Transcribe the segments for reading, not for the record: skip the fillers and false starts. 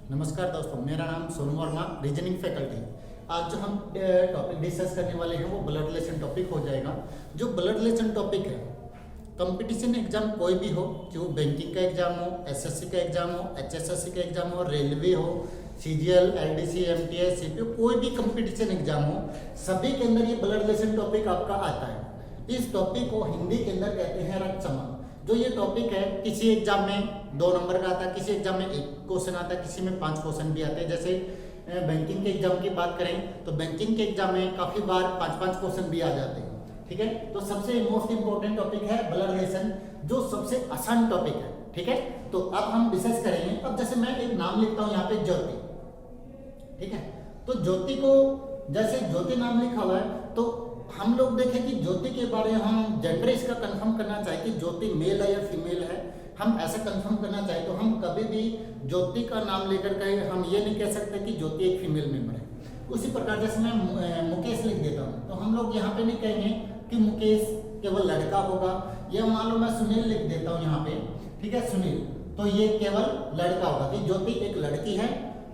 नमस्कार दोस्तों, मेरा नाम सोनू वर्मा, रीजनिंग फैकल्टी। आज जो हम टॉपिक डिस्कस करने वाले हैं वो ब्लड रिलेशन टॉपिक हो जाएगा। जो ब्लड रिलेशन टॉपिक है, कंपटीशन एग्जाम कोई भी हो, चाहे वो बैंकिंग का एग्जाम हो, एसएससी का एग्जाम हो, एचएसएससी का एग्जाम हो, रेलवे हो, सीजीएल, एलडीसी, एमटीएस, सीपीओ, कोई भी कंपटीशन एग्जाम हो, सभी के अंदर ये ब्लड रिलेशन टॉपिक आपका आता है। इस टॉपिक को हिंदी के अंदर कहते हैं रक्त संबंध। जो ये टॉपिक है, किसी एग्जाम में 2 नंबर का आता है, किसी एग्जाम में 1 क्वेश्चन आता है, किसी में 5 क्वेश्चन भी आते हैं। जैसे बैंकिंग के एग्जाम की बात करें तो बैंकिंग के एग्जाम में काफी बार 5-5 क्वेश्चन भी आ जाते हैं। ठीक है, तो सबसे मोस्ट इंपॉर्टेंट टॉपिक है ब्लड रिलेशन, जो सबसे आसान टॉपिक है। ठीक है, तो अब हम डिस्कस करेंगे। अब जैसे मैं एक नाम लिखता हूं यहाँ पे ज्योति। ठीक है, तो ज्योति को जैसे ज्योति नाम लिखा हुआ है, तो हम लोग देखें कि ज्योति के बारे में हम जेंडर इसका कंफर्म करना चाहे कि ज्योति मेल है या फीमेल है, हम ऐसा कंफर्म करना चाहे तो हम कभी भी ज्योति का नाम लेकर के हम ये नहीं कह सकते कि ज्योति एक फीमेल मेंबर है। उसी प्रकार जैसे मैं मुकेश लिख देता हूँ, तो हम लोग यहाँ पे नहीं कहेंगे कि मुकेश केवल लड़का होगा, या मान लो मैं सुनील लिख देता हूँ यहाँ पे। ठीक है, सुनील, तो ये केवल लड़का होगा कि ज्योति एक लड़की है,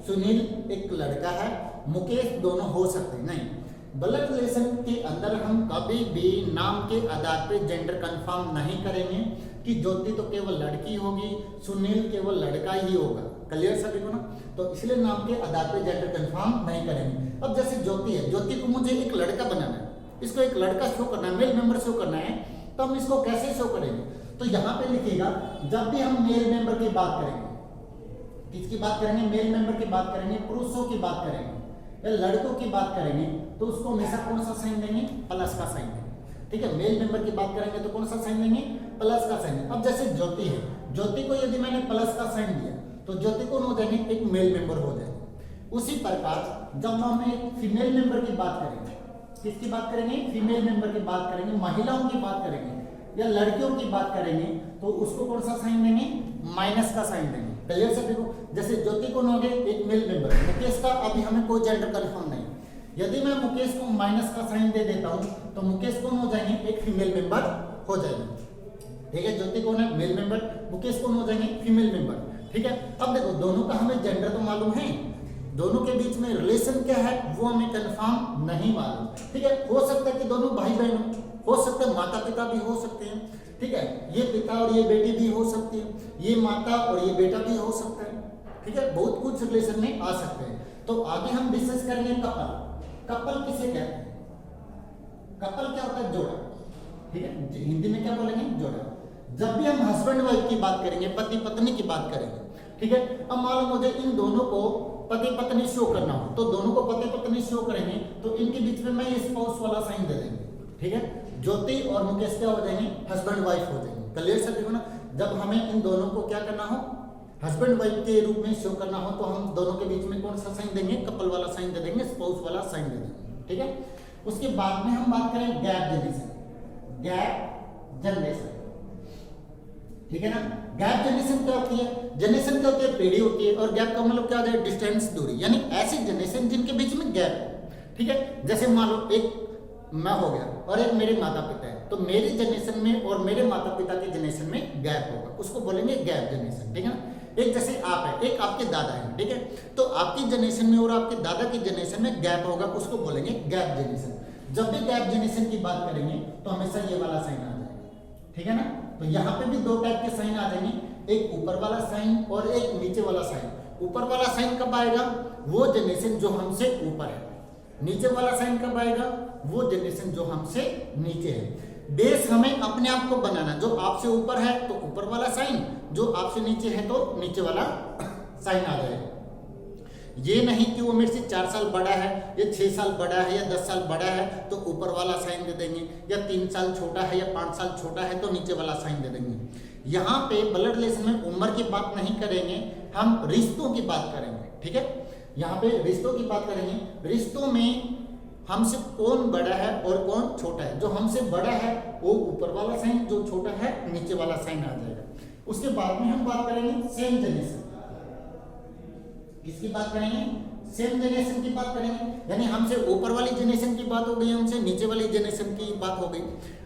सुनील एक लड़का है, मुकेश दोनों हो सकते हैं। नहीं, ब्लड रिलेशन के अंदर हम कभी भी नाम के आधार पे जेंडर कंफर्म नहीं करेंगे कि ज्योति तो केवल लड़की होगी, सुनील केवल लड़का ही होगा। क्लियर सभी को ना? तो इसलिए नाम के आधार पे जेंडर कंफर्म नहीं करेंगे। अब जैसे ज्योति है, ज्योति को मुझे एक लड़का बनाना है, इसको एक लड़का शो करना है, मेल मेंबर शो करना है, तो हम इसको कैसे शो करेंगे? तो यहाँ पे लिखिएगा, जब भी हम मेल मेंबर की बात करेंगे, किसकी बात करेंगे? मेल मेंबर की बात करेंगे, पुरुषों की बात करेंगे या लड़कों की बात करेंगे, तो उसको हमेशा कौन सा साइन देंगे? प्लस का साइन देंगे। ठीक है, मेल मेंबर की बात करेंगे तो कौन सा साइन देंगे? प्लस का साइन। अब जैसे ज्योति है, ज्योति को यदि मैंने प्लस का साइन दिया तो ज्योति कौन हो जाएंगे? एक मेल मेंबर हो जाएंगे। उसी प्रकार जब हम एक फीमेल मेंबर की बात करेंगे, किसकी बात करेंगे? फीमेल मेंबर की बात करेंगे, महिलाओं की बात करेंगे या लड़कियों की बात करेंगे, तो उसको कौन सा साइन देंगे? माइनस का साइन देंगे। क्लियर सभी को? जैसे ज्योति कौन हो गए? एक मेल मेंबर। मुकेश का अभी हमें कोई जेंडर कंफर्म नहीं। यदि मैं मुकेश को माइनस का साइन दे देता हूं तो मुकेश कौन हो जाएंगे? एक फीमेल मेंबर हो जाएंगे। ठीक है, ज्योति कौन है? Male member. मुकेश कौन हो जाएंगे? Female member. ठीक है, अब देखो दोनों का हमें जेंडर तो मालूम है, दोनों के बीच में रिलेशन क्या है वो हमें कंफर्म नहीं मालूम। ठीक है, हो सकता है कि दोनों भाई बहन हो सकते हैं, माता पिता भी हो सकते हैं। ठीक है, ये पिता और ये बेटी भी हो सकती है, ये माता और ये बेटा भी हो सकता है। ठीक है, बहुत कुछ रिलेशन में आ सकते हैं। तो आगे हम डिस्कस करेंगे कपल। कपल किसे कहते हैं? कपल क्या होता है? जोड़ा। ठीक है, हिंदी में क्या बोलेंगे? जोड़ा। जब भी हम हस्बैंड वाइफ की बात करेंगे, पति पत्नी की बात करेंगे, ठीक है, अब मालूम मुझे इन दोनों को पति पत्नी शो करना हो, तो दोनों को पति पत्नी शो करेंगे तो इनके बीच में मैं स्पाउस वाला साइन दे देंगे। ठीक है, ज्योति और मुकेश क्या हो जाएंगे? हस्बैंड वाइफ हो जाएंगे। क्लियर सभी को ना? जब हमें इन दोनों को क्या करना हो, हस्बैंड वाइफ के रूप में शो करना हो, तो हम दोनों के बीच में कौन सा साइन देंगे? कपल वाला साइन दे देंगे, स्पाउस वाला साइन दे देंगे। ठीक है, उसके बाद में हम बात करें गैप जनरेशन। गैप जनरेशन, ठीक है ना? गैप जनरेशन क्या होती है? जनरेशन क्या होती है? पीढ़ी होती है, और गैप का मतलब क्या होता है? डिस्टेंस, दूरी, यानी ऐसी जनरेशन जिनके बीच में गैप है। ठीक है, जैसे मान लो एक मैं हो गया और एक मेरे माता पिता है, तो मेरी जनरेशन में और मेरे माता पिता के जनरेशन में गैप होगा, उसको बोलेंगे गैप जनरेशन। ठीक है ना? एक जैसे आप है, एक आपके दादा है, ठीक है, तो आपकी जनरेशन में और आपके दादा की जनरेशन में गैप होगा, उसको बोलेंगे गैप जनरेशन। जब भी गैप जनरेशन की बात करेंगे तो हमेशा ये वाला साइन आ जाएगा। ठीक है ना? तो यहाँ पे भी 2 टाइप के साइन आ जाएंगे, एक ऊपर वाला साइन और एक नीचे वाला साइन। ऊपर वाला साइन कब आएगा? वो जनरेशन जो हमसे ऊपर है। नीचे वाला साइन कब आएगा? वो जनरेशन जो हमसे नीचे है। बेस हमें अपने आप को बनाना, जो आपसे ऊपर है तो ऊपर वाला साइन, जो आपसे नीचे है तो नीचे वाला साइन आ जाएगा। ये नहीं कि वो मेरे से 4 साल बड़ा है या 6 साल बड़ा है या 10 साल बड़ा है तो ऊपर वाला साइन दे देंगे, या 3 साल छोटा है या 5 साल छोटा है तो नीचे वाला साइन दे देंगे। यहाँ पे ब्लड रिलेशन में उम्र की बात नहीं करेंगे, हम रिश्तों की बात करेंगे। ठीक है, यहाँ पे रिश्तों की बात करेंगे। रिश्तों में हमसे कौन बड़ा है और कौन छोटा है? जो हमसे बड़ा है वो ऊपर वाला साइन, जो छोटा है नीचे वाला साइन आ जाएगा। उसके बाद में हम बात करेंगे सेम जनरेशन। किसकी बात करेंगे? सेम जनरेशन की बात करेंगे, यानी हमसे ऊपर वाली जनरेशन की बात हो गई, हमसे नीचे वाली जनरेशन की बात हो गई।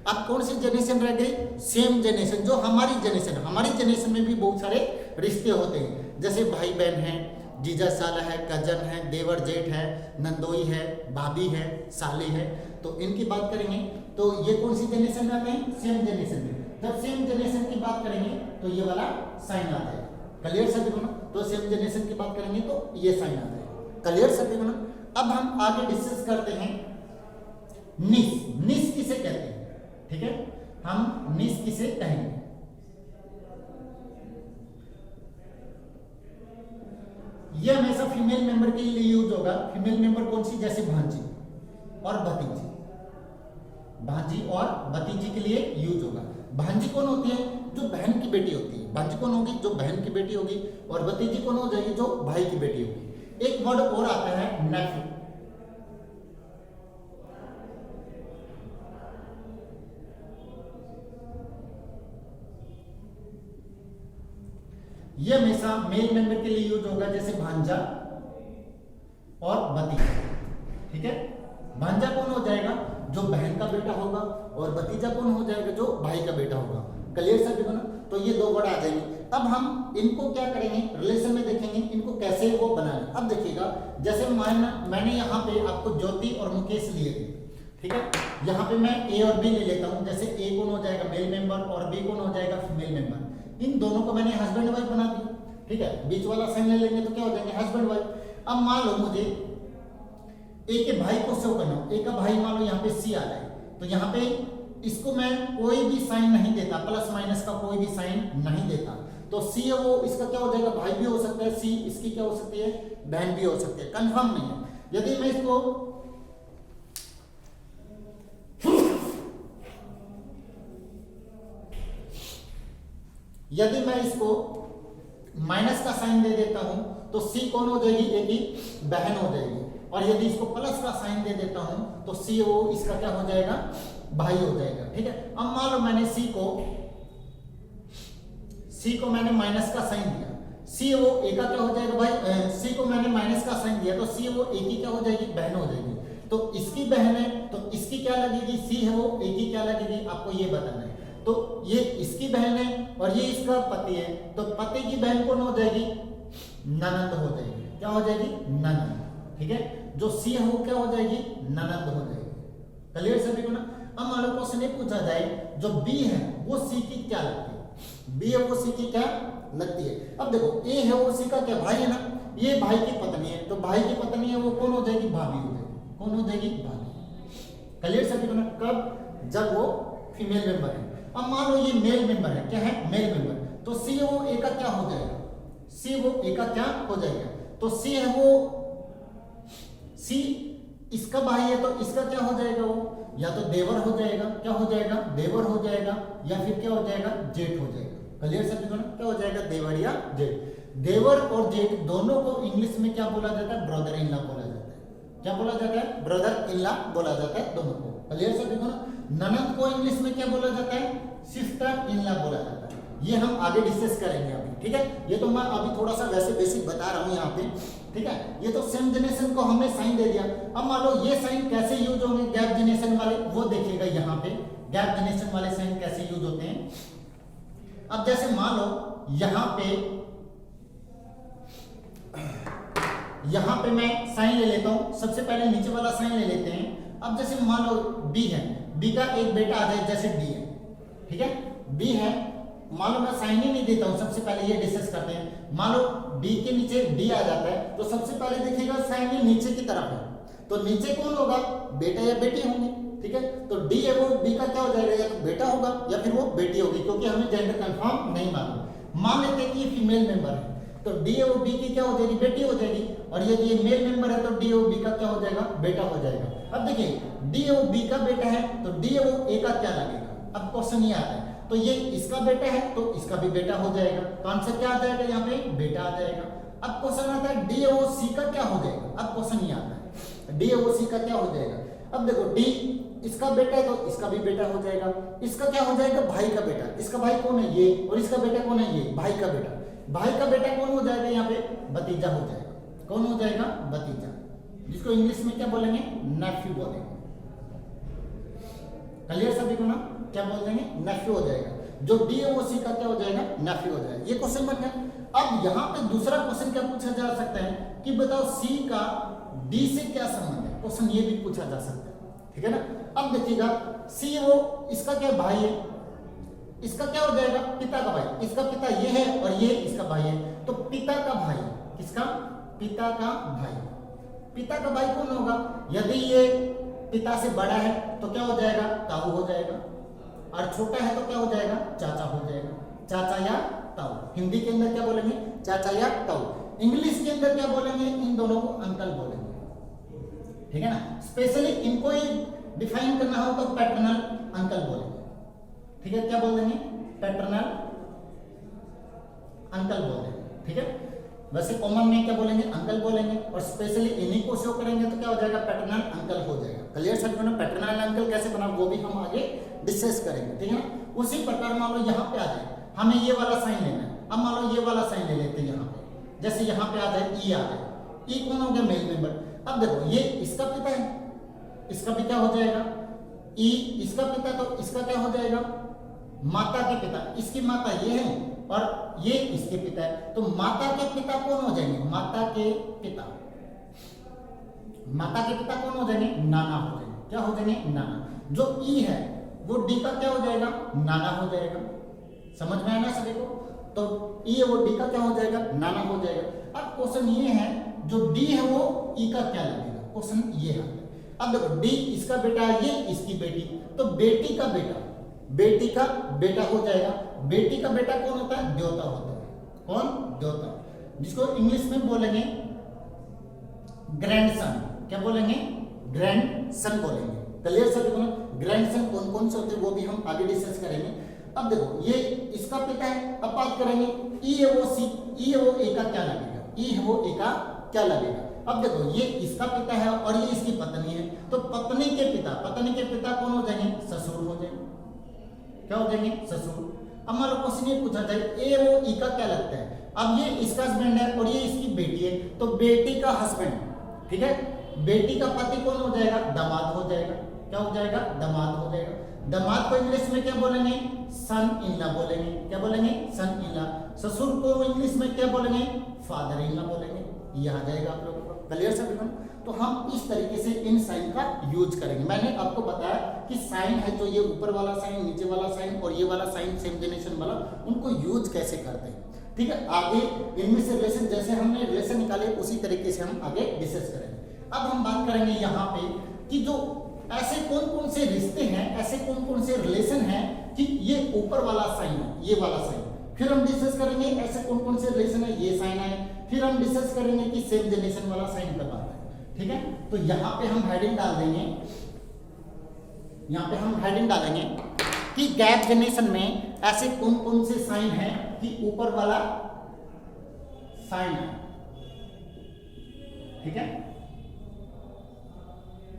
अब कौन सी जनरेशन रह गई? सेम जनरेशन, जो हमारी जनरेशन में भी बहुत सारे रिश्ते होते हैं, जैसे भाई बहन हैं, जीजा साला है, कजन है, देवर जेठ है, नंदोई है, भाभी है, साली है। तो इनकी बात करेंगे तो ये कौन सी जनरेशन में आते हैं? सेम जनरेशन में। जब सेम जनरेशन की बात करेंगे तो ये वाला साइन आता है। क्लियर सभी को ना? तो सेम जनरेशन की बात करेंगे तो ये साइन आता है। क्लियर सभी को ना? अब हम आगे डिस्कस करते हैं निस। निस किसे कहते हैं? ठीक है, हम निस किसे कहेंगे? ये हमेशा फीमेल मेंबर के लिए यूज होगा। फीमेल मेंबर कौन सी? जैसे भांजी और भतीजी। भांजी और भतीजी के लिए यूज होगा। भांजी कौन होती है? जो बहन की बेटी होती है। भांजी कौन होगी? जो बहन की बेटी होगी। और भतीजी कौन हो जाएगी? जो भाई की बेटी होगी। एक वर्ड और आता है नेफ्यू। ये हमेशा मेल मेंबर के लिए यूज होगा, जैसे भांजा और भतीजा। ठीक है, भांजा कौन हो जाएगा? जो बहन का बेटा होगा। और भतीजा कौन हो जाएगा? जो भाई का बेटा होगा। क्लियर सभी को ना? तो ये दो वर्ड आ जाएंगे। अब हम इनको क्या करेंगे? रिलेशन में देखेंगे इनको कैसे वो बनाना। अब देखिएगा, जैसे मैंने यहाँ पे आपको ज्योति और मुकेश लिए थे। ठीक है, यहाँ पे मैं ए और बी ले लेता हूँ। जैसे ए कौन हो जाएगा? मेल मेंबर और बी कौन हो जाएगा? Female member. इन दोनों को मैंने हस्बैंड वाइफ बना दिया। ठीक है, बीच वाला साइन ले लेंगे तो क्या हो जाएंगे? Husband wife. अब मान लो मुझे ए के भाई को शो करना हो। ए का भाई मान लो यहाँ पे सी आ जाए, तो यहाँ पे इसको मैं कोई भी साइन नहीं देता, प्लस माइनस का कोई भी साइन नहीं देता। तो सी है वो इसका क्या हो जाएगा? भाई भी हो सकता है। सी इसकी क्या हो सकती है? बहन भी हो सकती है। कंफर्म नहीं है। यदि मैं इसको माइनस का साइन दे देता हूं तो सी कौन हो जाएगी? ए की बहन हो जाएगी। और यदि इसको प्लस का साइन दे देता हूं तो सी वो इसका क्या हो जाएगा? भाई हो जाएगा। ठीक है, अब मान लो मैंने सी को मैंने माइनस का साइन दिया। सी वो ए का क्या हो जाएगा? भाई सी को मैंने माइनस का साइन दिया तो सी वो ए की क्या हो जाएगी? बहन हो जाएगी। तो इसकी बहन है तो इसकी क्या लगेगी? सी है वो ए की क्या लगेगी? आपको ये बताना है। तो ये इसकी बहन है और ये इसका पति है, तो पति की बहन कौन हो जाएगी? ननंद हो जाएगी। क्या हो जाएगी? ननंद। ठीक है, जो सी है वो क्या हो जाएगी? ननंद हो जाएगी। क्लियर सभी को ना? अब मान लो क्वेश्चन ये पूछा जाए जो बी है वो सी की क्या लगती है? बी है वो सी की क्या लगती है? अब देखो, ए है वो सी का क्या भाई है ना? ये भाई की पत्नी है, तो भाई की पत्नी है वो कौन हो जाएगी? भाभी हो जाएगी। कौन हो जाएगी? भाभी। क्लियर सभी को ना? कब? जब वो फीमेल मेंबर है। अब मान लो ये मेल मेंबर है। क्या है? Male member. तो सी वो ए का क्या हो जाएगा? सी वो ए का क्या हो जाएगा? तो सी है वो सी इसका भाई है तो इसका क्या हो जाएगा? वो या तो देवर हो जाएगा। क्या हो जाएगा? देवर हो जाएगा। या फिर क्या हो जाएगा? जेठ हो जाएगा। क्लियर सभी को ना? क्या हो जाएगा? देवर या जेठ। देवर और जेठ दोनों को इंग्लिश में क्या बोला जाता है? ब्रदर इन लॉ बोला जाता है। क्या बोला जाता है? ब्रदर इन लॉ बोला जाता है दोनों को। क्लियर सभी को ना? ननद को इंग्लिश में क्या बोला जाता है? सिस्टर इन लॉ बोला जाता है। ये हम आगे डिस्कस करेंगे अभी। ठीक है, ये तो मैं अभी थोड़ा सा वैसे बेसिक बता रहा हूँ यहाँ पे। ठीक है, ये तो सेम जनरेशन को हमने साइन दे दिया। अब मान लो ये साइन कैसे यूज होंगे? गैप जनरेशन वाले, वो देखिएगा यहाँ पे गैप जनरेशन वाले साइन कैसे यूज होते हैं। अब जैसे मान लो यहाँ पे मैं साइन ले लेता हूँ। सबसे पहले नीचे वाला साइन ले लेते हैं। अब जैसे मान लो बी है, बी का एक बेटा आ जाए, जैसे डी है। ठीक है, बी है, मान लो मैं साइन ही नहीं देता हूं। सबसे पहले ये डिस्कस करते हैं। मान लो बी के नीचे डी आ जाता है तो सबसे पहले देखिएगा साइन ही नीचे की तरफ है, तो नीचे कौन होगा? बेटा या बेटी होंगे। ठीक है, तो डी है वो बी का क्या हो जाएगा? या तो बेटा होगा या फिर वो बेटी होगी, क्योंकि हमें जेंडर कंफर्म नहीं मालूम। मान लेते हैं कि ये फीमेल मेंबर है तो डी है वो बी की क्या हो जाएगी? बेटी हो जाएगी। और यदि ये मेल मेंबर है तो डी है वो बी का क्या हो जाएगा? बेटा हो जाएगा। अब देखिए, डी है वो बी का बेटा है तो डी है वो ए का क्या लगेगा? अब क्वेश्चन ये आता है, तो ये इसका बेटा है तो इसका भी बेटा हो जाएगा। तो आंसर क्या आ जाएगा? यहाँ पे बेटा आ जाएगा। अब क्वेश्चन आता है डी ओ सी का क्या हो जाएगा? अब क्वेश्चन ये आता है डी ओ सी का क्या हो जाएगा? अब देखो, डी इसका बेटा है तो इसका भी बेटा हो जाएगा। इसका क्या हो जाएगा? भाई का बेटा। इसका भाई कौन है? ये। और इसका बेटा कौन है? ये। भाई का बेटा। भाई का बेटा कौन हो जाएगा? यहाँ पे भतीजा हो जाएगा। कौन हो जाएगा? भतीजा, जिसको इंग्लिश में क्या बोलेंगे? नेफ्यू बोलेंगे। क्लियर सभी को ना? क्या बोल देंगे? नेफ्यू हो जाएगा। जो डी है वो सी का क्या हो जाएगा? नेफ्यू हो जाएगा। ये क्वेश्चन बन गया। अब यहाँ पे दूसरा क्वेश्चन क्या पूछा जा सकता है कि बताओ सी का डी से क्या संबंध है, क्वेश्चन ये भी पूछा जा सकता है, ठीक है ना। अब देखिएगा सी वो इसका क्या भाई है, इसका क्या हो जाएगा पिता का भाई, इसका पिता ये है और ये इसका भाई है, तो पिता का भाई, किसका, पिता का भाई, पिता का भाई कौन होगा, यदि ये पिता से बड़ा है तो क्या हो जाएगा, ताऊ हो जाएगा, और छोटा है तो क्या हो जाएगा, चाचा हो जाएगा, चाचा या ताऊ। हिंदी के अंदर क्या बोलेंगे, चाचा या ताऊ। इंग्लिश के अंदर क्या बोलेंगे, इन दोनों को अंकल बोलेंगे, ठीक है ना। स्पेशली इनको ही डिफाइन करना हो तो पैटर्नल अंकल बोलेंगे, ठीक है, क्या बोल देंगे, पैटर्नल अंकल बोल देंगे, ठीक है। वैसे कॉमन में क्या बोलेंगे, अंकल बोलेंगे, और स्पेशली इन्हीं को शो करेंगे तो क्या हो जाएगा, पैटर्नल अंकल हो जाएगा। क्लियर सर, पैटर्नल अंकल कैसे बना वो भी हम आगे डिस्कस करेंगे, ठीक है ना। उसी प्रकार मान लो यहाँ पे आ जाए, हमें ये वाला साइन लेना है, अब मान लो ये वाला साइन ले लेते हैं यहाँ पे, जैसे यहाँ पे आ जाए ई आ जाए, ई कौन हो गया, मेल मेंबर। अब देखो ये इसका पिता है, इसका भी क्या हो जाएगा, ई इसका पिता, तो इसका क्या हो जाएगा, माता के पिता, इसकी माता ये है और ये इसके पिता है, तो माता के पिता कौन हो जाएंगे, माता के पिता, माता के पिता कौन हो जाएंगे, नाना हो जाएंगे, क्या हो जाएंगे, नाना। जो ई है वो डी का क्या हो जाएगा, नाना हो जाएगा, समझ में आया ना सभी को। तो ई है वो डी का क्या हो जाएगा, नाना हो जाएगा। अब क्वेश्चन ये है जो डी है वो ई का क्या लगेगा, क्वेश्चन ये है। अब देखो डी इसका बेटा है, ये इसकी बेटी, तो बेटी का बेटा, बेटी का बेटा हो जाएगा। बेटी का बेटा कौन होता है, द्योता होता है, कौन, द्योता, जिसको इंग्लिश में बोलेंगे ग्रैंडसन, क्या बोलेंगे, ग्रैंडसन बोलेंगे। क्लियर सर, ग्रैंडसन कौन कौन से होते हैं वो भी हम आगे डिस्कस करेंगे। अब देखो ये इसका पिता है, अब बात करेंगे ई है वो सी, ई है वो ए का क्या लगेगा, ई है वो ए का क्या लगेगा। अब देखो ये इसका पिता है और ये इसकी पत्नी है, तो पत्नी के पिता, पत्नी के पिता कौन हो जाएंगे, ससुर हो जाएंगे, क्या हो जाएंगे, ससुर। अब मान लो क्वेश्चन ये पूछा जाए ए वो ई का क्या लगता है, अब ये इसका हस्बैंड है और ये इसकी बेटी है, तो बेटी का हस्बैंड, ठीक है, बेटी का पति कौन हो जाएगा, दामाद हो जाएगा, क्या हो जाएगा, दामाद हो जाएगा। दामाद को इंग्लिश में क्या बोलेंगे, सन इन लॉ बोलेंगे, क्या बोलेंगे, सन इन लॉ। ससुर को इंग्लिश में क्या बोलेंगे, फादर इन लॉ बोलेंगे। ये आ जाएगा आप लोगों को, क्लियर सर। तो हम इस तरीके से इन साइन का यूज करेंगे। मैंने आपको बताया कि साइन है जो ये ऊपर वाला साइन, नीचे वाला साइन और ये वाला साइन सेम जनरेशन वाला, उनको यूज कैसे करते हैं, ठीक है। आगे इनमें से रिलेशन, जैसे हमने रिलेशन निकाले उसी तरीके से हम आगे डिस्कस करेंगे। अब हम बात करेंगे यहाँ पे कि जो ऐसे कौन कौन से रिश्ते हैं, ऐसे कौन कौन से रिलेशन हैं कि ये ऊपर वाला साइन है, ये वाला साइन। फिर हम डिस्कस करेंगे ऐसे कौन कौन से रिलेशन है, ये साइन है। फिर हम डिस्कस करेंगे कि सेम जनरेशन वाला साइन कब आता है, ठीक है। तो यहाँ पे हम हेडिंग डाल देंगे, यहाँ पे हम हेडिंग डालेंगे कि गैप जनरेशन में ऐसे कौन कौन से साइन हैं कि ऊपर वाला साइन है, ठीक है।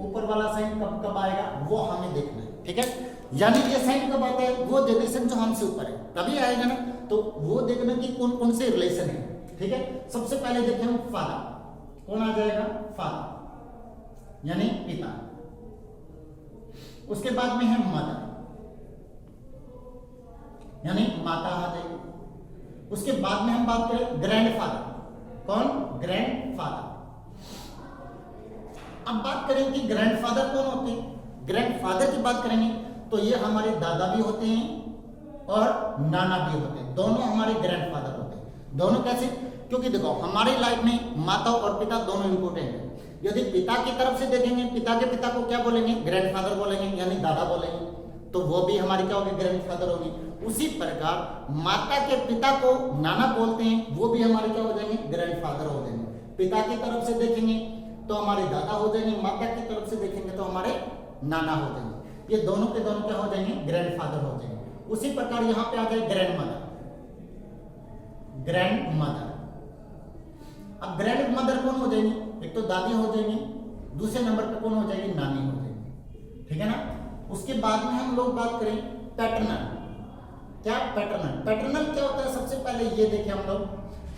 ऊपर वाला साइन कब कब आएगा वो हमें देखना है, ठीक है। यानी ये साइन कब आता है, वो जनरेशन जो हमसे ऊपर है तभी आएगा ना, तो वो देखना कि कौन कौन से रिलेशन है, ठीक है। सबसे पहले देखें हम फादर, कौन आ जाएगा, फादर यानी पिता। उसके बाद में है मदर यानी माता आ जाएगी। उसके बाद में हम बात करें ग्रैंडफादर, कौन, ग्रैंडफादर। अब बात करें कि ग्रैंडफादर कौन होते हैं। ग्रैंडफादर की बात करेंगे तो ये हमारे दादा भी होते हैं और नाना भी होते हैं, दोनों हमारे ग्रैंडफादर होते हैं। दोनों कैसे, क्योंकि देखो हमारी लाइफ में माता और पिता दोनों इंपॉर्टेंट है। यदि पिता की तरफ से देखेंगे, पिता के पिता को क्या बोलेंगे, ग्रैंडफादर बोलेंगे यानी दादा बोलेंगे, तो वो भी हमारे क्या होंगे, ग्रैंडफादर होंगे। उसी प्रकार माता के पिता को नाना बोलते हैं, वो भी हमारे क्या हो जाएंगे, ग्रैंडफादर हो जाएंगे। पिता की तरफ से देखेंगे तो हमारे दादा हो जाएंगे, माता की तरफ से देखेंगे तो हमारे नाना हो जाएंगे। ये दोनों के दोनों क्या हो जाएंगे, ग्रैंडफादर हो जाएंगे। उसी प्रकार यहाँ पे आ जाए ग्रैंडमदर, ग्रैंडमदर। अब ग्रैंडमदर कौन हो जाएंगी, एक तो दादी हो जाएंगी, दूसरे नंबर पे कौन हो जाएगी, नानी हो जाएंगी, ठीक है ना। उसके बाद में हम लोग बात करें पैटर्नल, क्या पैटर्नल, पैटर्नल क्या होता है, सबसे पहले ये देखें हम लोग,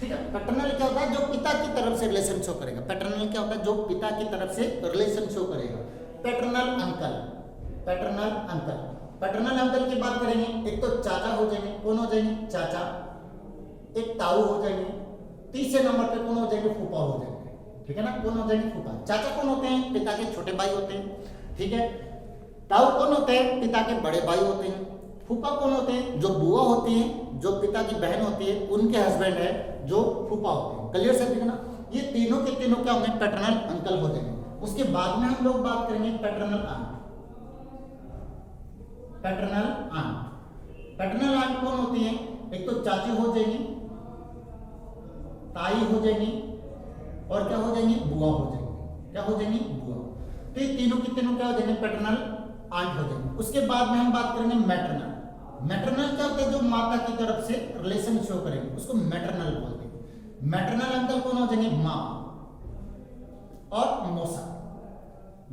ठीक है। पैटर्नल क्या होता है, जो पिता की तरफ से रिलेशन शो करेगा। पैटर्नल क्या होता है, जो पिता की तरफ से रिलेशन शो करेगा। Paternal uncle, paternal uncle. Paternal uncle की बात करेंगे, एक तो चाचा हो जाएंगे, कौन हो जाएंगे, चाचा, एक ताऊ हो जाएंगे, तीसरे नंबर पे कौन हो जाएंगे, फूफा हो जाएंगे, ठीक है ना, कौन हो जाएंगे, फूफा। चाचा कौन होते हैं, पिता के छोटे भाई होते हैं, ठीक है। ताऊ कौन होते हैं, पिता के बड़े भाई होते हैं। फूफा कौन होते हैं, जो बुआ होती है, जो पिता की बहन होती है, उनके हस्बैंड है, जो फूफा होते हैं। क्लियर से ना, ये तीनों के तीनों क्या होंगे, पैटर्नल अंकल हो जाएंगे। उसके बाद में हम लोग बात करेंगे paternal aunt. Paternal aunt, paternal aunt कौन होती है, एक तो चाची हो जाएंगी, ताई हो जाएंगी, और क्या हो जाएंगी, बुआ हो जाएंगी। क्या हो जाएंगी, बुआ। तो ये तीनों की तीनों क्या हो जाएंगे, पैटर्नल आंट हो जाएंगे। उसके बाद में हम बात करेंगे मैटरनल। मैटरनल क्या होता है, जो माता की तरफ से रिलेशन शो करेंगे, उसको मैटरनल बोलते हैं। मैटरनल अंकल कौन हो जाएंगे, मामा और मौसा।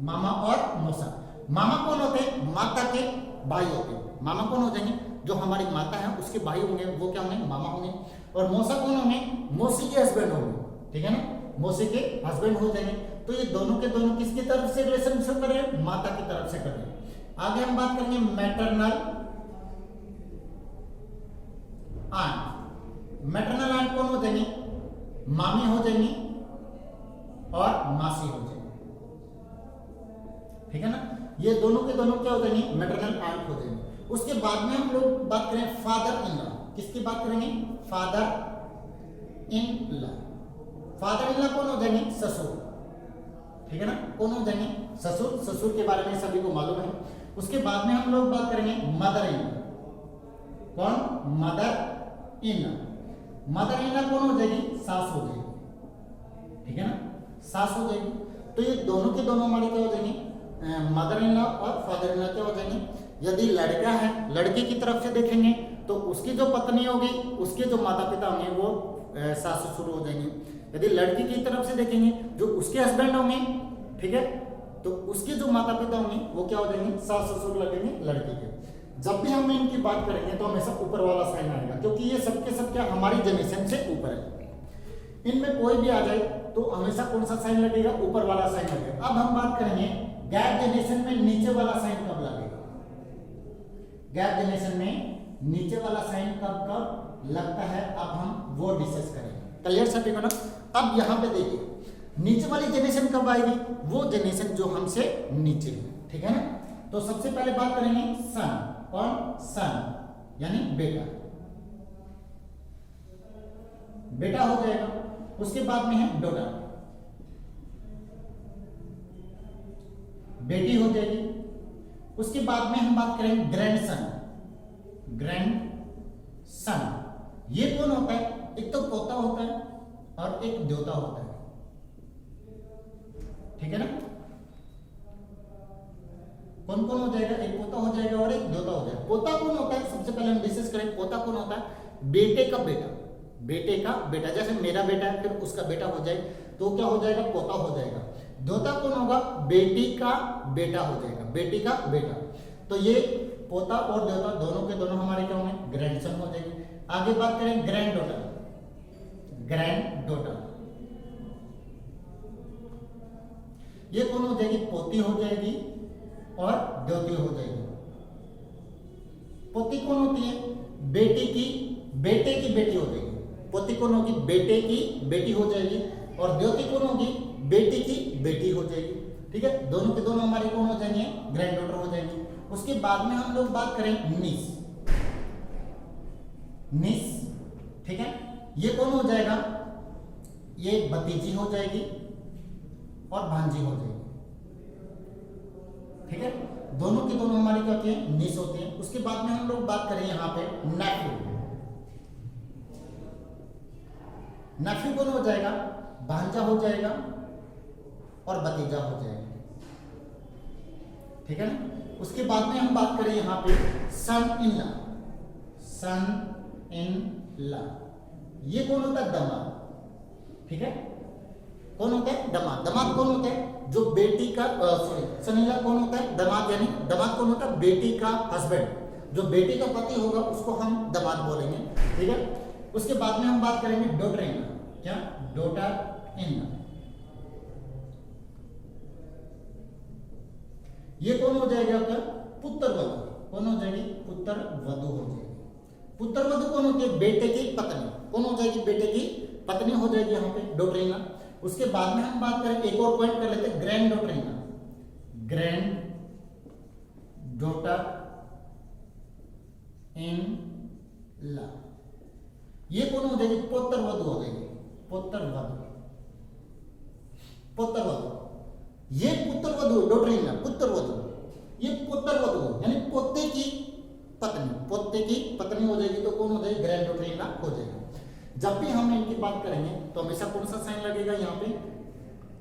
मामा और मौसा। मामा कौन होते हैं, माता के भाई होते हैं। मामा कौन हो जाएंगे, जो हमारी माता है उसके भाई होंगे, वो क्या होंगे, मामा होंगे। और मौसा कौन होंगे, मौसी के हस्बैंड होंगे, ठीक है ना, मौसी के हस्बैंड हो जाएंगे। तो ये दोनों के दोनों किसकी तरफ से रिलेशन शो कर रहे हैं, माता की तरफ से कर रहे हैं। आगे हम बात करेंगे मैटरनल आंट। मैटरनल आंट कौन हो जाएंगे, मामी हो जाएंगी और मासी हो जाएंगी, ठीक है ना। ये दोनों के दोनों क्या हो जाएंगे, मैटरनल आंट हो जाएंगे। उसके बाद में हम लोग बात करें फादर इन लॉ। किसकी बात करेंगे, father in law. Father in law कौन हो जाएंगे, ससुर, ठीक है ना, कौन हो जाएंगे, ससुर। ससुर के बारे में सभी को मालूम है। उसके बाद में हम लोग बात करेंगे मदर इन लॉ। कौन, mother in law. Mother in law कौन हो जाएगी, सास हो जाएगी, ठीक है ना, सास हो जाएगी। तो ये दोनों के दोनों हमारे क्या हो जाएंगे, मदर इन लॉ और फादर इन लॉ क्या हो जाएंगे। यदि लड़का है, लड़के की तरफ से देखेंगे तो उसकी जो पत्नी होगी, उसके जो माता पिता होंगे वो सास ससुर हो जाएंगे। यदि लड़की की तरफ से देखेंगे, जो उसके हस्बैंड होंगे, ठीक है, तो उसके जो माता पिता होंगे वो क्या हो जाएंगे, सास ससुर लगेंगे लड़की के। जब भी हम इनकी बात करेंगे तो हमेशा ऊपर वाला साइन आएगा, क्योंकि ये सबके सब क्या हमारी जनरेशन से ऊपर है। इनमें कोई भी आ जाए तो हमेशा कौन सा साइन लगेगा, ऊपर वाला साइन लगेगा। अब हम बात करेंगे गैप जनरेशन में नीचे वाला साइन कब लगेगा। गैप जनरेशन में नीचे वाला साइन कब कब लगता है, अब हम वो डिस्कस करेंगे। क्लियर सभी को ना। अब यहाँ पे देखिए, नीचे वाली जनरेशन कब आएगी, वो जनरेशन जो हमसे नीचे है, ठीक है ना। तो सबसे पहले बात करेंगे सन। कौन, सन यानी बेटा, बेटा हो जाएगा। उसके बाद में है डॉटर, बेटी हो जाएगी। उसके बाद में हम बात करेंगे ग्रैंडसन। ग्रैंडसन ये कौन होता है, एक तो पोता होता है और एक द्योता होता है, ठीक है ना। कौन कौन हो जाएगा, एक पोता हो जाएगा और एक द्योता हो जाएगा। पोता कौन होता है, सबसे पहले हम डिस्कस करें, पोता कौन होता है, बेटे का बेटा। बेटे का बेटा, जैसे मेरा बेटा है फिर उसका बेटा हो जाए तो क्या हो जाएगा, पोता हो जाएगा। द्योता कौन होगा, बेटी का बेटा हो जाएगा, बेटी का बेटा। तो ये पोता और द्योता दोनों के दोनों हमारे क्या होंगे, ग्रैंडसन हो जाएंगे। आगे बात करें ग्रैंड डॉटर। ग्रैंड डॉटर ये कौन हो जाएगी, पोती हो जाएगी और द्योती हो जाएगी। पोती कौन होती है, बेटे की बेटी हो जाएगी। पोती कौन होगी, बेटे की बेटी हो जाएगी। और द्योती कौन होगी, बेटी की बेटी हो जाएगी, ठीक है। दोनों के दोनों हमारे कौन हो जाएंगे, ग्रैंड डॉटर हो जाएंगे। उसके बाद में हम लोग बात करें नीस। नीस, ठीक है, ये कौन हो जाएगा, ये भतीजी हो जाएगी और भांजी हो जाएगी, ठीक है। दोनों के दोनों हमारी क्या होती है, नीस होती है। उसके बाद में हम लोग बात करें यहाँ पे नेफ्यू। नेफ्यू कौन हो जाएगा, भांजा हो जाएगा और भतीजा हो जाएगा, ठीक है ना। उसके बाद में हम बात करें यहाँ पे सन in law. Sun in law ये कौन होता है, दामाद, ठीक है। कौन होता है, दामाद। दामाद कौन होता है, जो बेटी का सन इन लॉ कौन होता है, दामाद। यानी दामाद कौन होता है, बेटी का हस्बैंड। जो बेटी का पति होगा उसको हम दामाद बोलेंगे, ठीक है। उसके बाद में हम बात करेंगे डॉटर इन लॉ। क्या, डॉटर इन लॉ ये कौन हो जाएगा आपका, पुत्र वधू। कौन हो जाएगी, पुत्र वधू हो जाएगी। पुत्र वधू कौन होती है, बेटे की पत्नी। कौन हो जाएगी, बेटे की पत्नी हो जाएगी यहाँ पे डॉटरिंग। उसके बाद में हम बात करें, एक और पॉइंट कर लेते हैं, grand daughter in, grand daughter in law, ये कौन हो जाएगी, पुत्र वधू हो जाएगी, पुत्र वधू, पुत्र वधू, ये पुत्र वधु, डॉटर इन लॉ पुत्र वधु, ये पुत्र वधु यानी पोते की पत्नी, पोते की पत्नी हो जाएगी तो कौन हो जाएगी, ग्रैंड डॉटर इन लॉ हो जाएगी। जब भी हम इनकी बात करेंगे तो हमेशा कौन सा साइन लगेगा, यहाँ पे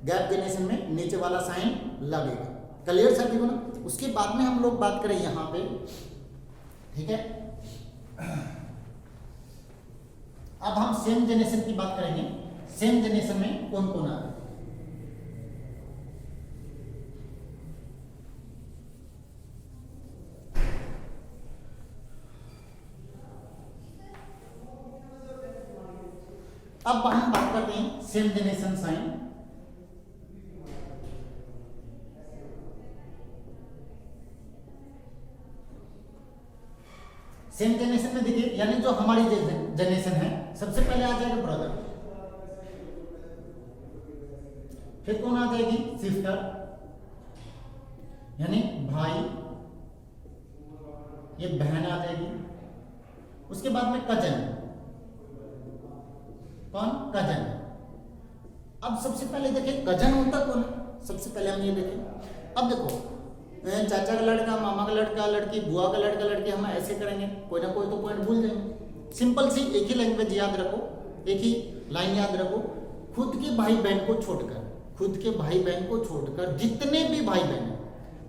गैप जेनेशन में नीचे वाला साइन लगेगा। क्लियर सभी को ना। उसके बाद में हम लोग बात करें यहाँ पे, ठीक है, अब हम सेम जेनेशन की बात करेंगे। सेम जेनेशन में कौन कौन आ रहा है, अब हम बात करते हैं same generation sign. Same generation में देखिए, यानी जो हमारी जेनेशन है, सबसे पहले आ जाएगा ब्रदर, फिर कौन आ जाएगी, सिस्टर यानी भाई, ये बहन आ जाएगी। उसके बाद में कजन, कौन, कजन। अब सबसे पहले देखिए कजन होता कौन है, सबसे पहले हम ये देखें। अब देखो चाचा का लड़का, मामा का लड़का, लड़की, बुआ का लड़का, लड़की, हम ऐसे करेंगे, कोई ना कोई तो पॉइंट भूल जाएंगे। सिंपल सी एक ही लैंग्वेज याद रखो, एक ही लाइन याद रखो, खुद के भाई बहन को छोड़कर, खुद के भाई बहन को छोड़कर जितने भी भाई बहन हैं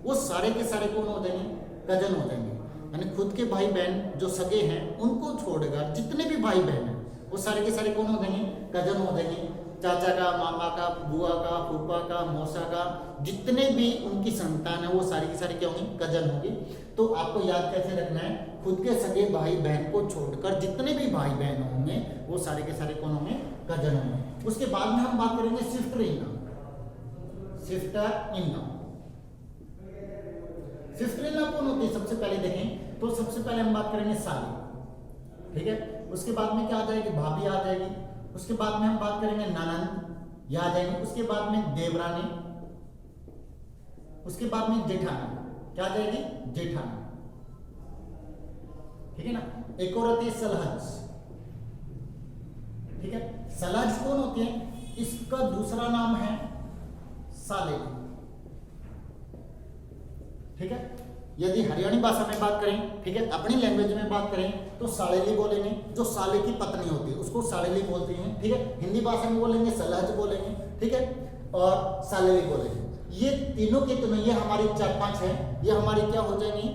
वो सारे के सारे कौन हो जाएंगे, कजन हो जाएंगे। यानी खुद के भाई बहन जो सगे हैं उनको छोड़कर जितने भी भाई बहन हैं वो सारे के सारे कौन हो जाएंगे, कजन हो जाएंगे। चाचा का, मामा का, बुआ का, फूफा का, मौसा का, जितने भी उनकी संतान है वो सारी की सारी क्या होंगी, कजन होंगी। तो आपको याद कैसे रखना है, खुद के सगे भाई बहन को छोड़कर जितने भी भाई बहन होंगे वो सारे के सारे कौन होंगे, कजन होंगे। उसके बाद में हम बात करेंगे sister in law, sister in law. Sister in law कौन होती है, सबसे पहले देखें तो सबसे पहले हम बात करेंगे साली, ठीक है। उसके बाद में क्या आ जाएगी, भाभी आ जाएगी। उसके बाद में हम बात करेंगे ननंद, ये आ जाएंगे। उसके बाद में देवरानी, उसके बाद में जेठानी, क्या आ जाएगी, जेठानी, ठीक है ना। एक और होती है सलहज, ठीक है। सलहज कौन होती है, इसका दूसरा नाम है सालेली, ठीक है। यदि हरियाणी भाषा में बात करें, ठीक है, अपनी लैंग्वेज में बात करें तो सालेली बोलेंगे। जो साले की पत्नी होती है उसको सालेली बोलते हैं, ठीक है। हिंदी भाषा में बोलेंगे सलहज बोलेंगे, ठीक है, और सालेली बोलेंगे। ये तीनों के तीनों, ये हमारी 4-5 है, ये हमारी क्या हो जाएंगी,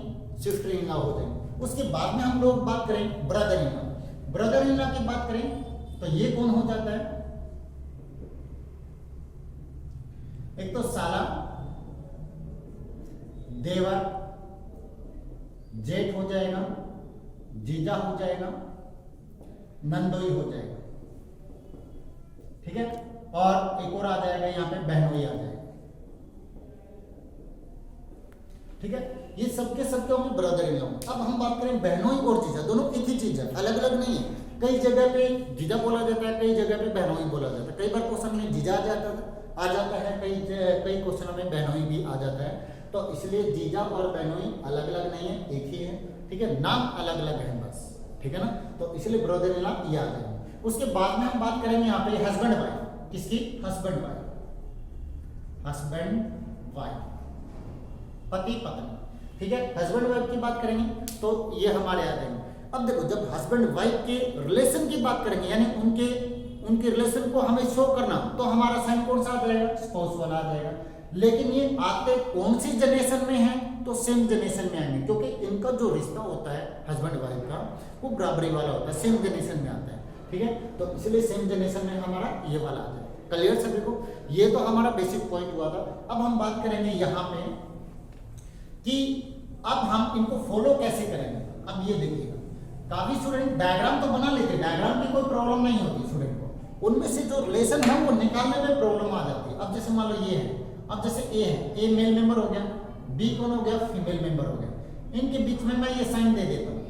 सिस्टर इन लॉ हो जाएंगे। उसके बाद में हम लोग बात करें brother in law. Brother in law की बात करें तो ये कौन हो जाता है, एक तो साला, देवर, जेठ हो जाएगा, जीजा हो जाएगा, नंदोई हो जाएगा, ठीक है। और एक और आ जाएगा यहाँ पे बहनोई आ जाएगा, ठीक है। ये सबके सबके होंगे ब्रदर इन लॉ। अब हम बात करें बहनोई और जीजा, दोनों एक ही चीज है, अलग अलग नहीं है। कई जगह पे जीजा बोला जाता है, कई जगह पे बहनोई बोला जाता है। कई बार क्वेश्चन में जीजा आ जाता है, कई क्वेश्चन में बहनोई भी आ जाता है। तो इसलिए जीजा और बहनोई अलग अलग नहीं है, एक ही है, ठीक है, नाम अलग अलग है बस, ठीक है ना। तो इसलिए ब्रदर इन लॉ ये आ जाएगा। उसके बाद में हम बात करेंगे यहाँ पे हस्बैंड वाइफ, किसकी, हस्बैंड वाइफ, हस्बैंड वाइफ, पति पत्नी, ठीक है। हस्बैंड वाइफ की बात करेंगे तो ये हमारे आ जाएंगे। अब देखो, जब हस्बैंड वाइफ के रिलेशन की बात करेंगे, यानी उनके रिलेशन को हमें शो करना, तो हमारा साइन कौन सा आ जाएगा, स्पाउस वाला आ जाएगा। लेकिन ये आते कौन सी जनरेशन में है, तो सेम जनरेशन में आएंगे, क्योंकि इनका जो रिश्ता होता है हस्बैंड वाइफ का वो बराबरी वाला होता है, सेम जनरेशन में आता है, ठीक है। तो इसलिए सेम जनरेशन में हमारा ये वाला आ जाए। क्लियर सभी को, ये तो हमारा बेसिक पॉइंट हुआ था। अब हम बात करेंगे यहाँ पे कि अब हम इनको फॉलो कैसे करेंगे। अब ये देखिएगा, काफी स्टूडेंट डायग्राम तो बना लेते हैं, डायग्राम की कोई प्रॉब्लम नहीं होती स्टूडेंट को, उनमें से जो रिलेशन है वो निकालने में प्रॉब्लम आ जाती है। अब जैसे मान लो ये है, अब जैसे ए है, ए मेल मेंबर हो गया, बी कौन हो गया, फीमेल मेंबर हो गया। इनके बीच में मैं ये साइन दे देता हूँ,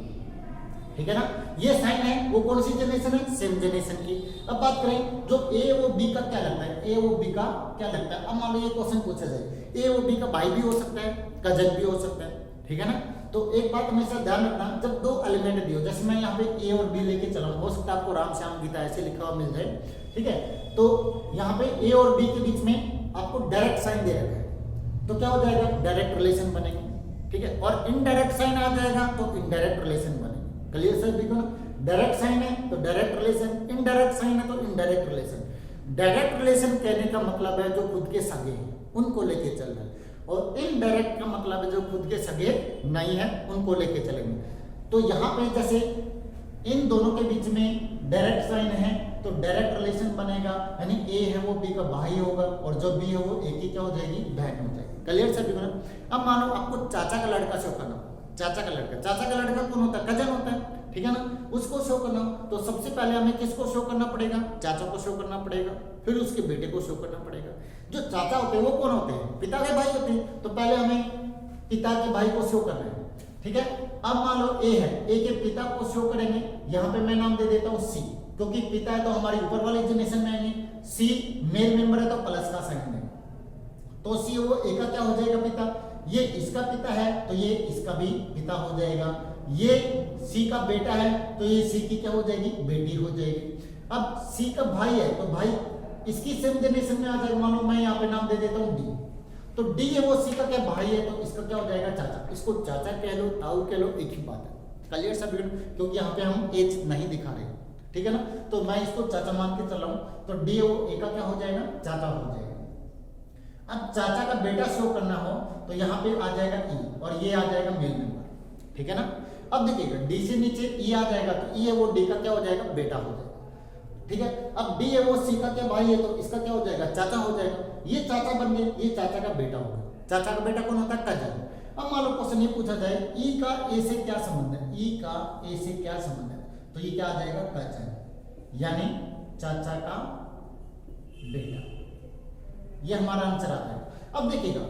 ठीक है ना। ये साइन है वो कौन सी जनरेशन है, सेम जनरेशन की। अब बात करें जो ए ओ बी का क्या लगता है, ए ओ बी का क्या लगता है। अब मान लो ये क्वेश्चन पूछा जाए, ए ओ बी का भाई भी हो सकता है, कजन भी हो सकता है, ठीक है ना। तो एक बात हमेशा ध्यान रखना, जब दो एलिमेंट दियो, जैसे मैं यहाँ पे ए और बी लेके चला हूँ, हो सकता है आपको राम श्याम गीता ऐसे लिखा हुआ मिल जाए, ठीक है। तो यहाँ पे ए और बी के बीच में आपको डायरेक्ट साइन दे रखा है, तो क्या हो जाएगा, डायरेक्ट रिलेशन बनेगा, ठीक है। और इनडायरेक्ट साइन आ जाएगा तो इनडायरेक्ट रिलेशन बनेगा। क्लियर सर, देखो ना, डायरेक्ट साइन है तो डायरेक्ट रिलेशन, इनडायरेक्ट साइन है तो इनडायरेक्ट रिलेशन। डायरेक्ट रिलेशन कहने का मतलब है जो खुद के सगे हैं उनको लेके चल रहे हैं, और इनडायरेक्ट का मतलब है जो खुद के सगे नहीं है उनको लेके चलेंगे। तो यहाँ पे जैसे इन दोनों के बीच में डायरेक्ट साइन है तो डायरेक्ट रिलेशन बनेगा, यानी ए है वो बी का भाई होगा और जो बी है वो ए की क्या हो जाएगी, बहन हो जाएगी। Clear sir. अब मानो आपको चाचा का लड़का शो करना, चाचा का लड़का कौन होता है, कजन होता है, ठीक है ना। उसको शो करना तो सबसे पहले हमें किसको शो करना पड़ेगा, चाचा को शो करना पड़ेगा, फिर उसके बेटे को शो करना पड़ेगा। जो चाचा होते हैं वो कौन होते हैं, पिता के भाई होते हैं, तो पहले हमें पिता के भाई को शो करना है, ठीक है। अब मान लो ए है, ए के पिता को शो करेंगे, यहाँ पे मैं नाम दे देता हूँ सी, क्योंकि पिता है तो हमारी ऊपर वाली जनरेशन में आएंगे, सी मेल मेंबर है तो प्लस का साइन है, तो सी वो ए का क्या हो जाएगा, पिता। ये इसका पिता है तो ये इसका भी पिता हो जाएगा। ये सी का बेटा है तो ये सी की क्या हो जाएगी, बेटी हो जाएगी। अब सी का भाई है तो भाई इसकी सेम जनरेशन में आ जाएगा। मान लो मैं यहाँ पे नाम दे देता हूँ डी, तो डी है वो सी का क्या भाई है तो इसका क्या हो जाएगा, चाचा। इसको चाचा कह लो, ताऊ कह लो, एक ही बात है। क्लियर सब, क्योंकि यहाँ पे हम एज नहीं दिखा रहे, ठीक है ना। तो मैं इसको चाचा मान के चला हूँ, तो डी वो ए का क्या हो जाएगा, चाचा हो जाएगा। अब चाचा का बेटा शो करना हो तो यहाँ पे आ जाएगा ई और ये आ जाएगा मेल मेंबर, ठीक है ना। अब देखिएगा डी से नीचे ई आ जाएगा तो ई है वो डी का क्या हो जाएगा, बेटा हो जाएगा, ठीक है। अब डी है वो सी का क्या भाई है तो इसका क्या हो जाएगा, चाचा हो जाएगा। ये चाचा बन गए, ये चाचा का बेटा होगा। चाचा का बेटा कौन होता है, कजन। अब मान लो क्वेश्चन ये पूछा जाए ई का ए से क्या संबंध है, ई का ए से क्या संबंध है, तो ये क्या आ जाएगा, कजन, यानी चाचा का बेटा। ये हमारा आंसर आता है। अब देखिएगा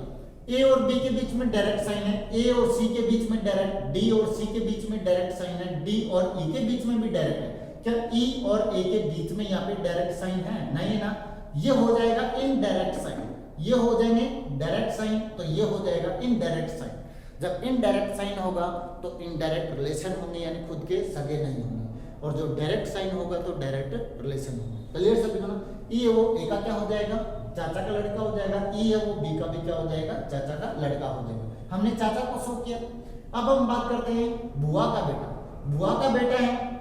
ए और बी के बीच में डायरेक्ट साइन है, ए और सी के बीच में डायरेक्ट, डी और सी के बीच में डायरेक्ट साइन है, डी और ई के बीच में भी डायरेक्ट है। क्या ई और ए के बीच में यहाँ पे डायरेक्ट साइन है, नहीं है ना। ये हो जाएगा इनडायरेक्ट साइन, ये हो जाएंगे डायरेक्ट साइन, तो ये हो जाएगा इनडायरेक्ट साइन। जब इनडायरेक्ट साइन होगा तो इनडायरेक्ट रिलेशन होंगे, यानी खुद के सगे नहीं होंगे, और जो डायरेक्ट साइन होगा तो डायरेक्ट रिलेशन होंगे। क्लियर सभी को ना। ई है वो ए का क्या हो जाएगा, चाचा का लड़का हो जाएगा, ई है वो बी का भी क्या हो जाएगा, चाचा का लड़का हो जाएगा। हमने चाचा को शो किया। अब हम बात करते हैं बुआ का बेटा। बुआ का बेटा है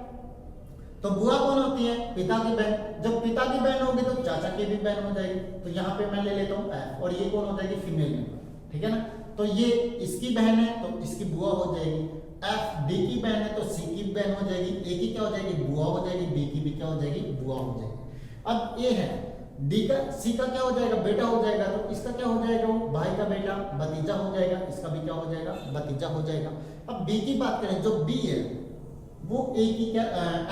तो बुआ कौन होती है, पिता की बहन। जब पिता की बहन होगी तो चाचा की भी बहन हो जाएगी। तो यहाँ पे मैं ले लेता हूँ एफ, और ये कौन हो जाएगी, फीमेल में, ठीक है ना। तो ये इसकी बहन है तो इसकी बुआ हो जाएगी। एफ डी की बहन है तो सी की बहन हो जाएगी, ए की क्या हो जाएगी, बुआ हो जाएगी, बी की भी क्या हो जाएगी, बुआ हो जाएगी। अब ए है, डी का सी का क्या हो जाएगा, बेटा हो जाएगा, तो इसका क्या हो जाएगा, वो भाई का बेटा, भतीजा हो जाएगा, इसका भी क्या हो जाएगा, भतीजा हो जाएगा। अब बी की बात करें, जो बी है वो ए की क्या,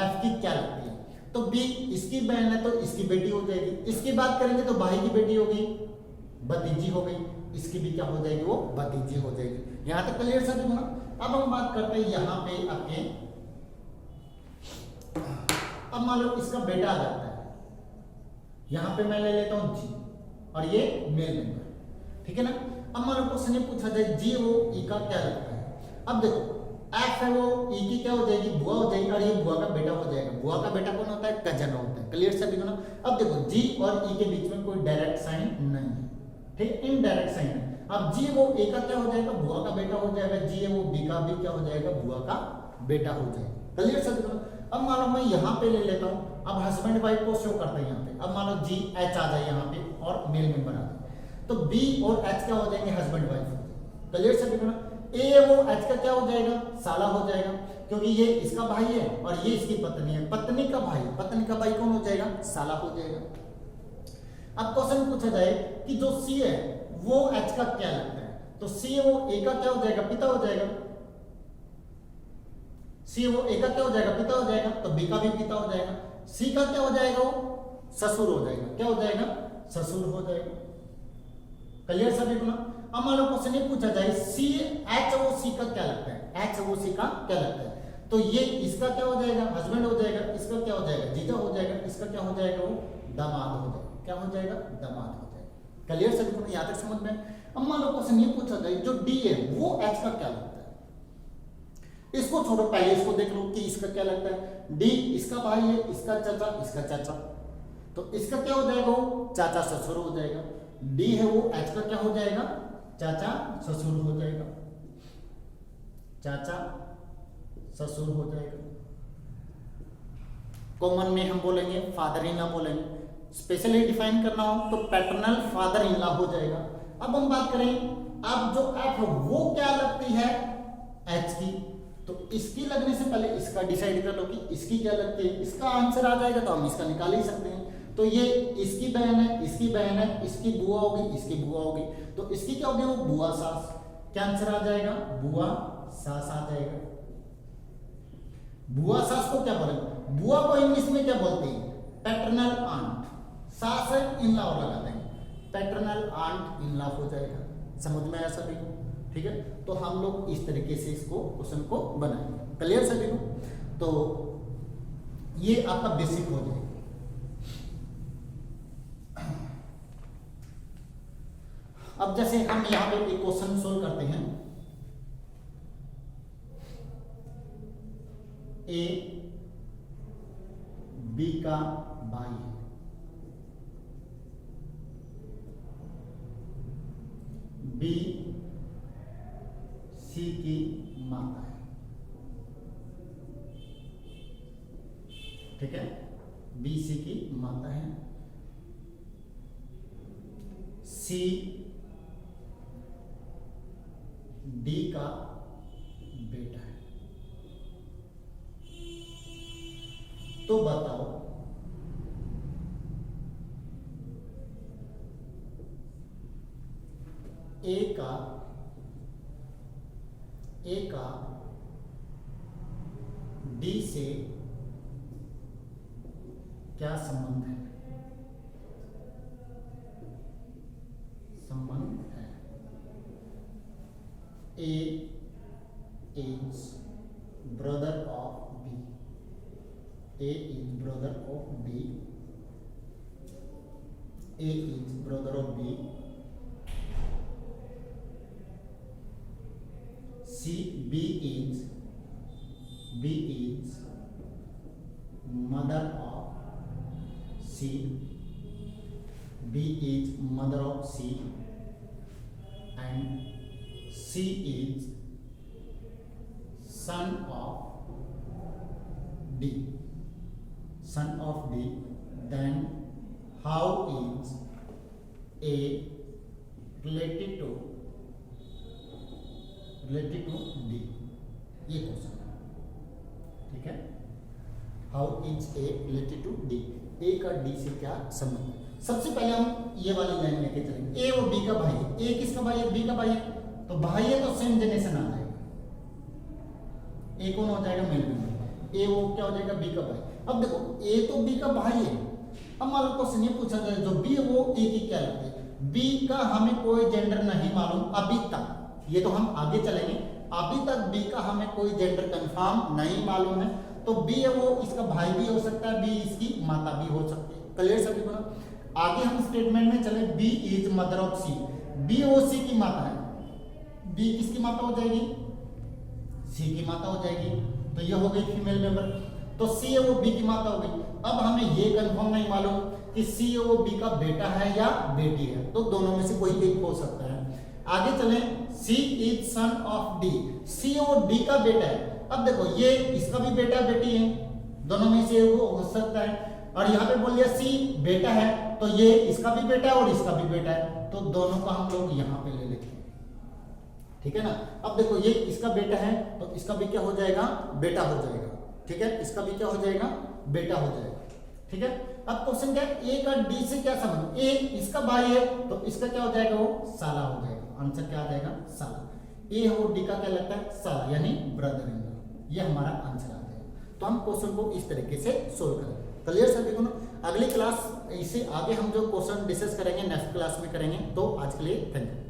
एफ की क्या लगती है, तो बी इसकी बहन है तो इसकी बेटी हो जाएगी। इसकी बात करेंगे तो भाई की बेटी होगी, भतीजी हो गई, इसकी भी क्या हो जाएगी, वो भतीजी हो जाएगी। यहाँ तक क्लियर सर ना। अब हम बात करते हैं यहाँ पे आपके, अब मान लो इसका बेटा आ जाता है, यहाँ पे मैं ले लेता हूँ जी, और ये मेल मेंबर, ठीक है ना। अब मान लो क्वेश्चन ये पूछा जाए जी वो ई का क्या लगता है। अब देखो एफ है वो ई की क्या हो जाएगी, बुआ हो जाएगी, और ये बुआ का बेटा हो जाएगा। बुआ का बेटा कौन होता है, कजन होता है। क्लियर सभी को ना। अब देखो जी और ई के बीच में कोई डायरेक्ट साइन नहीं है, ठीक, इनडायरेक्ट साइन है। अब जी वो ए का क्या हो जाएगा, बुआ का बेटा हो जाएगा, जी है वो बी का भी क्या हो जाएगा, बुआ का बेटा हो जाएगा। क्लियर सभी को। अब मान लो मैं यहाँ पे ले लेता हूँ, अब हस्बैंड वाइफ को शो करते हैं यहाँ पे। अब मान लो जी एच आ जाए यहाँ पे और मेल मेंबर आ जाए, तो बी और एच क्या हो जाएंगे, हस्बैंड वाइफ। क्लियर सभी को ना। ए वो एच का क्या हो जाएगा, साला हो जाएगा, क्योंकि ये इसका भाई है और ये इसकी पत्नी है। पत्नी का भाई कौन हो जाएगा, साला हो जाएगा। अब क्वेश्चन पूछा जाए कि जो सी है वो एच का क्या लगता है, तो सी वो ए का क्या हो जाएगा, पिता हो जाएगा। सी वो ए का क्या हो जाएगा, पिता हो जाएगा, तो बी का भी पिता हो जाएगा। सी का क्या हो जाएगा, वो ससुर हो जाएगा। क्या हो जाएगा, ससुर हो जाएगा। क्लियर सभी को ना। अब मान लो क्वेश्चन ये पूछा जाए सी एच वो सी का क्या लगता है, एच वो सी का क्या लगता है, तो ये इसका क्या हो जाएगा, हस्बैंड हो जाएगा, इसका क्या हो जाएगा, जीजा हो जाएगा, इसका क्या हो जाएगा, वो दामाद हो जाएगा। क्या हो जाएगा, दामाद हो जाएगा। क्लियर सभी को, यहाँ तक समझ में। अब मान लो क्वेश्चन ये पूछा जाए जो डी है वो एच का क्या लगता है। इसको छोड़ो, पहले इसको देख लो कि इसका क्या लगता है। डी इसका भाई है, इसका चाचा, इसका चाचा, तो इसका क्या हो जाएगा, वो चाचा ससुर हो जाएगा। डी है वो एच का क्या हो जाएगा, चाचा ससुर हो जाएगा, चाचा ससुर हो जाएगा। कॉमन में हम बोलेंगे फादर इन लॉ बोलेंगे, स्पेशली डिफाइन करना हो तो पैटर्नल फादर इन लॉ हो जाएगा। अब हम बात करें, अब जो एफ है वो क्या लगती है, एच की, तो इसकी लगने से पहले इसका डिसाइड कर लो कि इसकी क्या लगती है। इसका आंसर आ जाएगा तो हम इसका निकाल ही सकते हैं। तो ये इसकी बहन है, इसकी बहन है, इसकी बुआ होगी, इसकी बुआ होगी, तो इसकी क्या होगी, वो बुआ सास। क्या आंसर आ जाएगा, बुआ सास आ जाएगा। बुआ सास को क्या बोलेंगे, बुआ को इंग्लिश में क्या बोलते हैं, पैटर्नल आंट। सास है इन लॉ लगाते हैं, पैटर्नल आंट इन लॉ हो जाएगा। समझ में आया सभी को, ठीक है। तो हम लोग इस तरीके से इसको क्वेश्चन को बनाएंगे। क्लियर सभी को, तो ये आपका बेसिक हो जाएगा। अब जैसे हम यहां पे एक क्वेश्चन सोल्व करते हैं, ए बी का भाई है, बी सी की माता है, ठीक है, बी सी की माता है, सी डी का बेटा है। तो बताओ ए का डी से क्या संबंध है, संबंध है। A is brother of B, A is brother of B, A is brother of B, B is mother of C, B is mother of C, and C is son of D. Son of D, then how is A related to D? ये question है, ठीक है। How is A related to D, A का D से क्या संबंध। सबसे पहले हम ये वाली लाइन लेके चलेंगे, ए और बी का भाई है। ए किसका भाई है, बी का भाई है, तो भाई है तो सेम जनरेशन आ जाएगा। ए कौन हो जाएगा, मेल मेंबर, ए वो क्या हो जाएगा, बी का भाई। अब देखो ए तो बी का भाई है। अब मान लो क्वेश्चन ये पूछा जाए जो बी है वो ए की क्या लगती है। बी का हमें कोई जेंडर नहीं मालूम अभी तक, ये तो हम आगे चलेंगे। अभी तक बी का हमें कोई जेंडर कंफर्म नहीं मालूम है, तो बी है वो इसका भाई भी हो सकता है, बी इसकी माता भी हो सकती है। क्लियर सभी को ना। आगे हम स्टेटमेंट में चले, B is mother of C, B वो सी की माता है, बी किसकी माता हो जाएगी, सी की माता हो जाएगी, तो ये हो गई फीमेल मेंबर। तो सी है वो बी की माता हो गई। अब हमें ये कंफर्म नहीं मालूम कि सी है वो बी का बेटा है या बेटी है, तो दोनों में से कोई एक हो सकता है। आगे चलें, सी इज सन ऑफ डी, सी है वो डी का बेटा है। अब देखो ये इसका भी बेटा बेटी है, दोनों में से वो हो सकता है। और यहाँ पे बोल दिया सी बेटा है, तो ये इसका भी बेटा है और इसका भी बेटा है, तो दोनों का हम लोग यहाँ पे ले लेते हैं, ठीक है ना। अब देखो ये इसका बेटा है तो इसका भी क्या हो जाएगा, बेटा हो जाएगा, ठीक है, इसका भी क्या हो जाएगा, बेटा हो जाएगा, ठीक है। अब क्वेश्चन क्या है, ए का डी से क्या संबंध, ए इसका भाई है तो इसका क्या हो जाएगा, वो साला हो जाएगा। आंसर क्या आ जाएगा, साला। ए और डी का क्या लगता है, साला, यानी ब्रदर इन लॉ। ये हमारा आंसर आ जाएगा। तो हम क्वेश्चन को इस तरीके से सोल्व करेंगे। क्लियर सभी को ना। अगली क्लास इससे आगे हम जो क्वेश्चन डिस्कस करेंगे नेक्स्ट क्लास में करेंगे। तो आज के लिए थैंक यू।